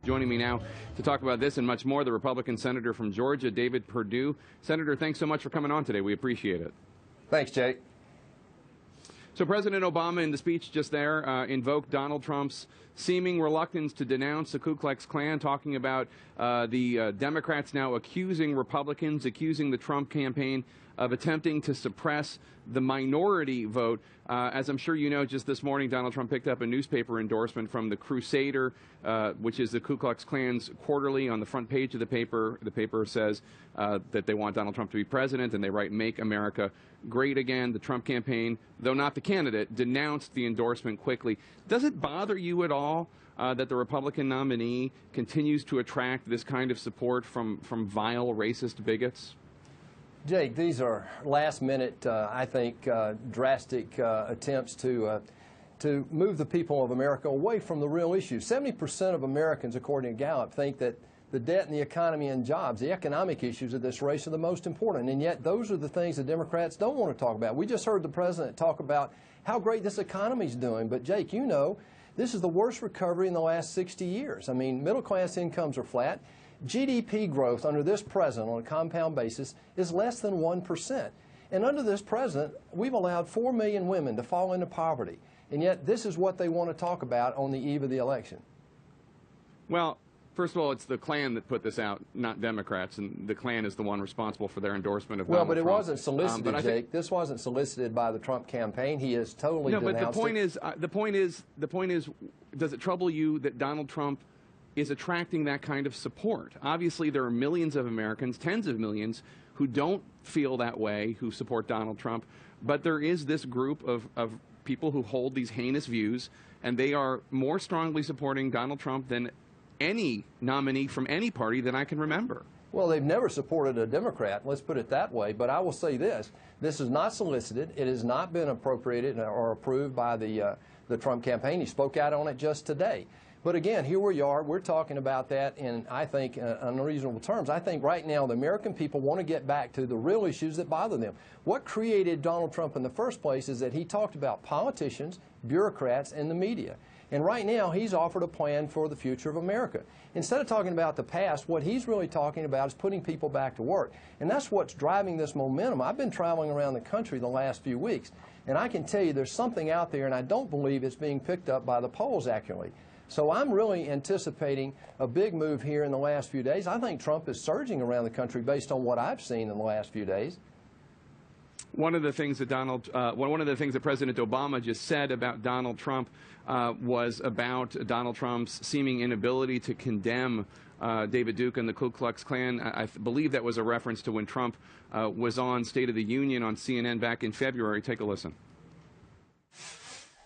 Joining me now to talk about this and much more, the Republican Senator from Georgia, David Perdue. Senator, thanks so much for coming on today. We appreciate it. Thanks, Jake. So President Obama, in the speech just there, invoked Donald Trump's seeming reluctance to denounce the Ku Klux Klan, talking about the Democrats now accusing Republicans, accusing the Trump campaign of attempting to suppress the minority vote. As I'm sure you know, just this morning, Donald Trump picked up a newspaper endorsement from the Crusader, which is the Ku Klux Klan's quarterly. On the front page of the paper says that they want Donald Trump to be president, and they write, "Make America Great Again." The Trump campaign, though not the candidate, denounced the endorsement quickly. Does it bother you at all that the Republican nominee continues to attract this kind of support from vile racist bigots? Jake, these are last-minute, I think, drastic attempts to move the people of America away from the real issue. 70% of Americans, according to Gallup, think that the debt and the economy and jobs, the economic issues of this race, are the most important. And yet those are the things the Democrats don't want to talk about. We just heard the president talk about how great this economy is doing. But, Jake, you know, this is the worst recovery in the last 60 years. I mean, middle-class incomes are flat. GDP growth under this president on a compound basis is less than 1%. And under this president, we've allowed 4 million women to fall into poverty. And yet this is what they want to talk about on the eve of the election. Well, first of all, it's the Klan that put this out, not Democrats, and the Klan is the one responsible for their endorsement of Donald Trump. Well, but it wasn't solicited, Jake. This wasn't solicited by the Trump campaign. He has totally denounced it. No, but the point is, does it trouble you that Donald Trump is attracting that kind of support? Obviously, there are millions of Americans, tens of millions, who don't feel that way, who support Donald Trump, but there is this group of people who hold these heinous views, and they are more strongly supporting Donald Trump than any nominee from any party that I can remember. Well, they've never supported a Democrat, let's put it that way, but I will say this. This is not solicited. It has not been appropriated or approved by the Trump campaign. He spoke out on it just today. But again, here we are. We're talking about that in, I think, unreasonable terms. I think right now the American people want to get back to the real issues that bother them. What created Donald Trump in the first place is that he talked about politicians, bureaucrats, and the media. And right now he's offered a plan for the future of America. Instead of talking about the past, what he's really talking about is putting people back to work. And that's what's driving this momentum. I've been traveling around the country the last few weeks, and I can tell you there's something out there, and I don't believe it's being picked up by the polls accurately. So I'm really anticipating a big move here in the last few days. I think Trump is surging around the country based on what I've seen in the last few days. One of the things that President Obama just said about Donald Trump was about Donald Trump's seeming inability to condemn David Duke and the Ku Klux Klan. I believe that was a reference to when Trump was on State of the Union on CNN back in February. Take a listen.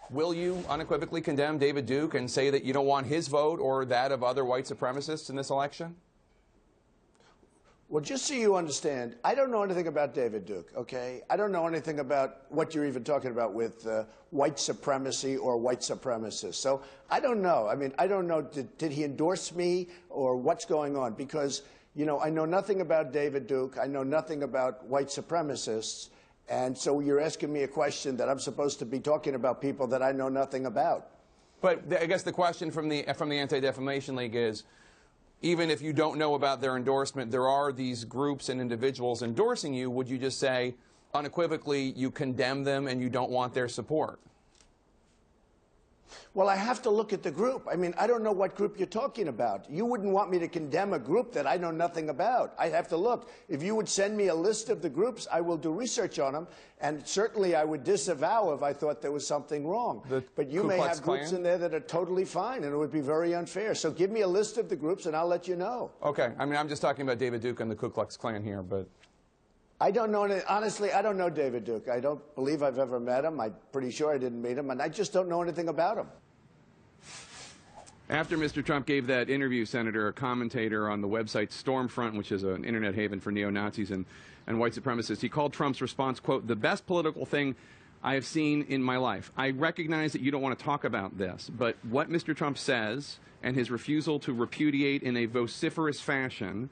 Will you unequivocally condemn David Duke and say that you don't want his vote or that of other white supremacists in this election? Well, just so you understand, I don't know anything about David Duke, okay? I don't know anything about what you're even talking about with white supremacy or white supremacists. So I don't know. I mean, I don't know, did he endorse me or what's going on? Because, you know, I know nothing about David Duke. I know nothing about white supremacists. And so you're asking me a question that I'm supposed to be talking about people that I know nothing about. But I guess the question from the Anti-Defamation League is, even if you don't know about their endorsement, there are these groups and individuals endorsing you. Would you just say unequivocally you condemn them and you don't want their support? Well, I have to look at the group. I mean, I don't know what group you're talking about. You wouldn't want me to condemn a group that I know nothing about. I have to look. If you would send me a list of the groups, I will do research on them, and certainly I would disavow if I thought there was something wrong. But you may have groups in there that are totally fine, and it would be very unfair. So give me a list of the groups, and I'll let you know. Okay. I mean, I'm just talking about David Duke and the Ku Klux Klan here, but... I don't know, honestly, I don't know David Duke. I don't believe I've ever met him. I'm pretty sure I didn't meet him, and I just don't know anything about him. After Mr. Trump gave that interview, Senator, a commentator on the website Stormfront, which is an internet haven for neo-Nazis and white supremacists, he called Trump's response, quote, "the best political thing I have seen in my life. I recognize that you don't want to talk about this, but what Mr. Trump says and his refusal to repudiate in a vociferous fashion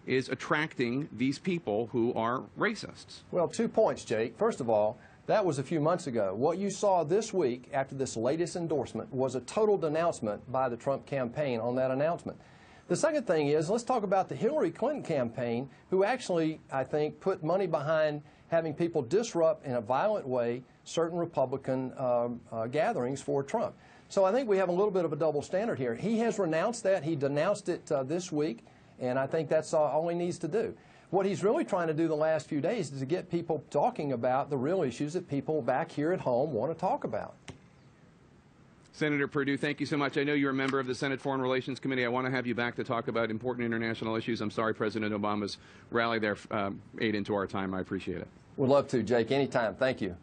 is attracting these people who are racists." Well, 2 points, Jake. First of all, That was a few months ago. What you saw this week after this latest endorsement was a total denouncement by the Trump campaign on that announcement. The second thing is, let's talk about the Hillary Clinton campaign, who actually, I think, put money behind having people disrupt in a violent way certain Republican gatherings for Trump. So I think we have a little bit of a double standard here. He has renounced that. He denounced it this week, and I think that's all he needs to do. What he's really trying to do the last few days is to get people talking about the real issues that people back here at home want to talk about. Senator Perdue, thank you so much. I know you're a member of the Senate Foreign Relations Committee. I want to have you back to talk about important international issues. I'm sorry President Obama's rally there ate into our time. I appreciate it. Would love to, Jake, anytime. Thank you.